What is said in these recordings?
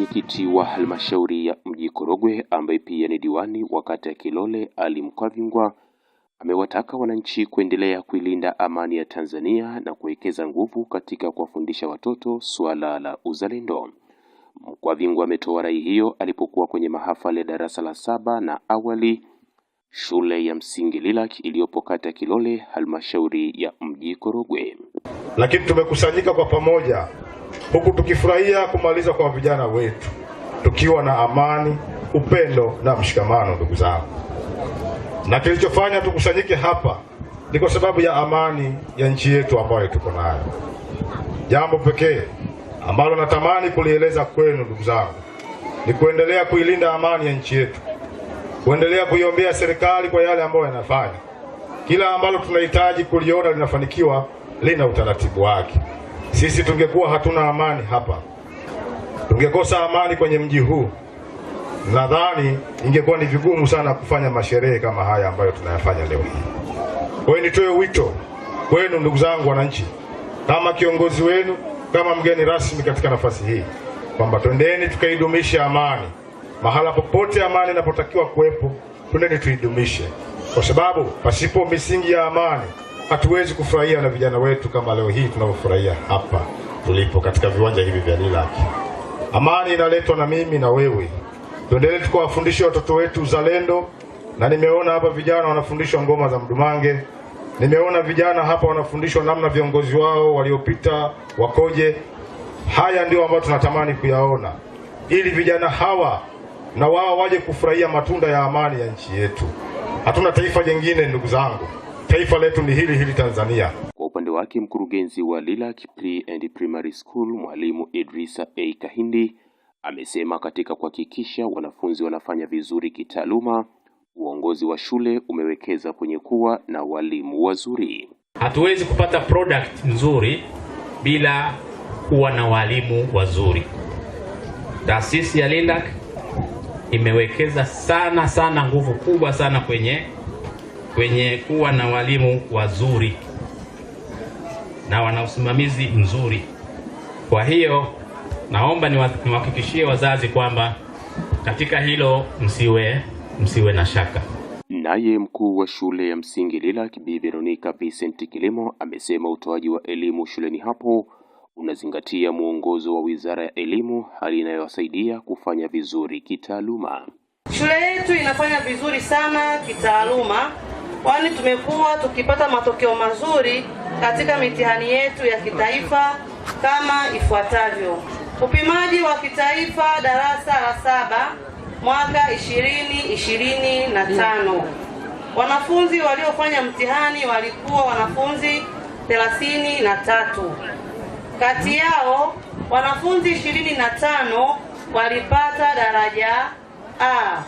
mwenyekiti wa halmashauri ya mji Korogwe ambaye pia ni diwani wa kata ya Kilole Ali Mkwavingwa amewataka wananchi kuendelea kuilinda amani ya Tanzania na kuwekeza nguvu katika kuwafundisha watoto swala la uzalendo. Mkwavingwa ametoa rai hiyo alipokuwa kwenye mahafali ya darasa la 7 na awali shule ya msingi Lilak iliyopo kata ya Kilole halmashauri ya mji Korogwe. Lakini tumekusanyika kwa pamoja huku tukifurahia kumaliza kwa vijana wetu tukiwa na amani, upendo na mshikamano. Ndugu zangu, na kilichofanya tukusanyike hapa ni kwa sababu ya amani ya nchi yetu ambayo tuko nayo. Jambo pekee ambalo natamani kulieleza kwenu ndugu zangu ni kuendelea kuilinda amani ya nchi yetu, kuendelea kuiombea serikali kwa yale ambayo yanafanya. Kila ambalo tunahitaji kuliona linafanikiwa lina utaratibu wake. Sisi tungekuwa hatuna amani hapa, tungekosa amani kwenye mji huu, nadhani ingekuwa ni vigumu sana kufanya masherehe kama haya ambayo tunayafanya leo hii. Kwa hiyo nitoe wito kwenu ndugu zangu wananchi, kama kiongozi wenu, kama mgeni rasmi katika nafasi hii, kwamba twendeni tukaidumisha amani. Mahala popote amani inapotakiwa kuwepo, twendeni tuidumishe, kwa sababu pasipo misingi ya amani hatuwezi kufurahia na vijana wetu kama leo hii tunavyofurahia hapa tulipo katika viwanja hivi vya Lilak. Amani inaletwa na mimi na wewe. Tuendelee tukawafundishe watoto wetu uzalendo, na nimeona hapa vijana wanafundishwa ngoma za mdumange. Nimeona vijana hapa wanafundishwa namna viongozi wao waliopita wakoje. Haya ndio ambayo tunatamani kuyaona, ili vijana hawa na wao waje kufurahia matunda ya amani ya nchi yetu. Hatuna taifa jingine ndugu zangu, taifa letu ni hili Tanzania. Kwa upande wake mkurugenzi wa Lilak Pre and Primary School mwalimu Idrisa A. Kahindi amesema katika kuhakikisha wanafunzi wanafanya vizuri kitaaluma, uongozi wa shule umewekeza kwenye kuwa na walimu wazuri. Hatuwezi kupata product nzuri bila kuwa na walimu wazuri. Taasisi ya Lilak imewekeza sana nguvu kubwa sana kwenye kuwa na walimu wazuri na wana usimamizi mzuri. Kwa hiyo naomba niwahakikishie wazazi kwamba katika hilo msiwe na shaka. Naye mkuu wa shule ya msingi Lilak Bi Veronica Vincent Kilimo amesema utoaji wa elimu shuleni hapo unazingatia mwongozo wa Wizara ya Elimu, hali inayowasaidia kufanya vizuri kitaaluma. Shule yetu inafanya vizuri sana kitaaluma, kwani tumekuwa tukipata matokeo mazuri katika mitihani yetu ya kitaifa kama ifuatavyo. Upimaji wa kitaifa darasa la 7 mwaka 2025. Wanafunzi waliofanya mtihani walikuwa wanafunzi 33. Kati yao wanafunzi 25 walipata daraja A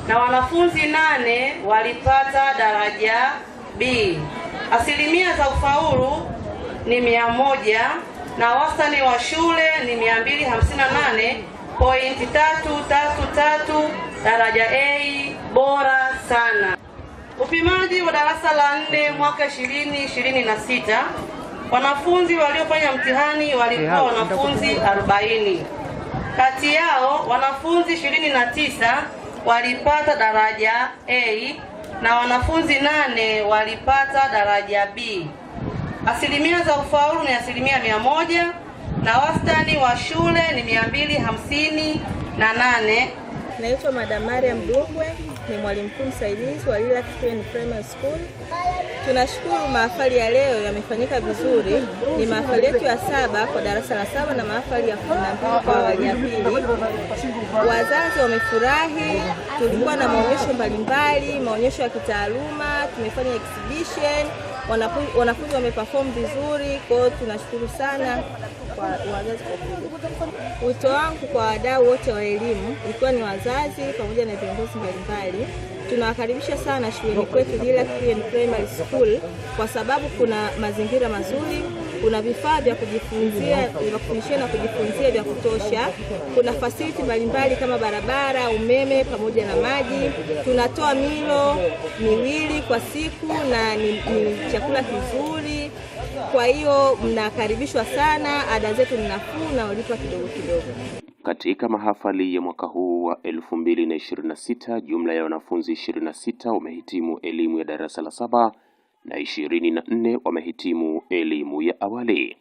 na wanafunzi 8 walipata daraja B. Asilimia za ufaulu ni 100 na wastani wa shule ni 258.333, daraja A bora sana. Upimaji wa darasa la 4 mwaka 2026. Wanafunzi waliofanya mtihani walikuwa wanafunzi 40. Kati yao wanafunzi 29 walipata daraja A na wanafunzi 8 walipata daraja B. Asilimia za ufaulu ni 100 na wastani wa shule ni 258. Naitwa Madam Mariam Dungwe, ni mwalimu mkuu msaidizi wa Lilak Pre and Primary School. Tunashukuru mahafali ya leo yamefanyika vizuri. Ni mahafali yetu ya 7 kwa darasa la 7 na mahafali ya 12 kwa awali ya pili. Wazazi wamefurahi. Tulikuwa na maonyesho mbalimbali, maonyesho ya kitaaluma, tumefanya exhibition, wanafunzi wameperform vizuri. Kwa hiyo tunashukuru sana kwa wazazi kwa kuja. Wito wangu kwa wadau wote wa elimu, ikiwa ni wazazi pamoja na viongozi mbalimbali, tunawakaribisha sana shuleni kwetu Lilak Pre and Primary School kwa sababu kuna mazingira mazuri, kuna vifaa vya kujifunzia, vya kufundishia na kujifunzia vya kutosha, kuna facility mbalimbali kama barabara, umeme pamoja na maji. Tunatoa milo 2 kwa siku na ni chakula kizuri. Kwa hiyo mnakaribishwa sana, ada zetu ni nafuu na ulipa kidogo kidogo. Katika mahafali ya mwaka huu wa 2026, jumla ya wanafunzi 26 wamehitimu elimu ya darasa la 7 na 24 wamehitimu elimu ya awali.